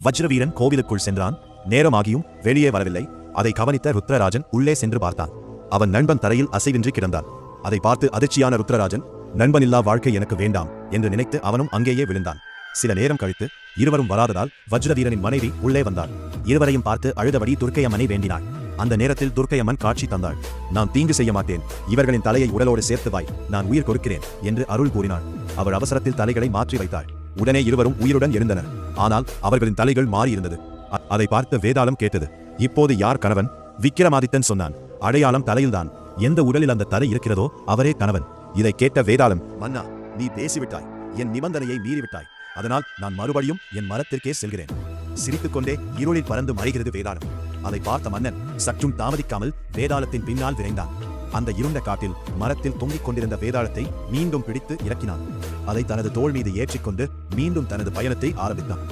வஜ்ரவீரன் கோவிலுக்குள் சென்றான். நேரமாகியும் வெளியே வரவில்லை. அதை கவனித்த ருத்ரராஜன் உள்ளே சென்று பார்த்தான். அவன் நண்பன் தரையில் அசைவின்றி கிடந்தான். அதை பார்த்து அதிர்ச்சியான ருத்ரராஜன், நண்பனில்லா வாழ்க்கை எனக்கு வேண்டாம் என்று நினைத்து அவனும் அங்கேயே விழுந்தான். சில நேரம் கழித்து இருவரும் வராததால் வஜ்ரவீரனின் மனைவி உள்ளே வந்தாள். இருவரையும் பார்த்து அழுதபடி துர்க்கையம்மனை வேண்டினாள். அந்த நேரத்தில் துர்க்கையம்மன் காட்சி தந்தாள். நான் தீங்கு செய்ய மாட்டேன், இவர்களின் தலையை உடலோடு சேர்த்து வாய், நான் உயிர் கொடுக்கிறேன் என்று அருள் கூறினாள். அவள் அவசரத்தில் தலைகளை மாற்றி வைத்தாள். உடனே இருவரும் உயிருடன் எழுந்தனர். ஆனால் அவர்களின் தலைகள் மாறியிருந்தது. அதை பார்த்த வேதாளம் கேட்டது. இப்போது யார் கணவன்? விக்கிரமாதித்தன் சொன்னான். அடையாளம் தலையில்தான். எந்த உடலில் அந்த தலை இருக்கிறதோ அவரே கணவன். இதை கேட்ட வேதாளம், மன்னா, நீ பேசிவிட்டாய், என் நிபந்தனையை மீறிவிட்டாய். அதனால் நான் மறுபடியும் என் மரத்திற்கே செல்கிறேன். சிரித்துக்கொண்டே இருளில் பறந்து மறைகிறது வேதாளம். அதை பார்த்த மன்னன் சற்றும் தாமதிக்காமல் வேதாளத்தின் பின்னால் விரைந்தான். அந்த இருண்ட காட்டில் மரத்தில் தொங்கிக் கொண்டிருந்த வேதாளத்தை மீண்டும் பிடித்து இறக்கினான். அதை தனது தோள் மீது ஏற்றிக்கொண்டு மீண்டும் தனது பயணத்தை ஆரம்பித்தான்.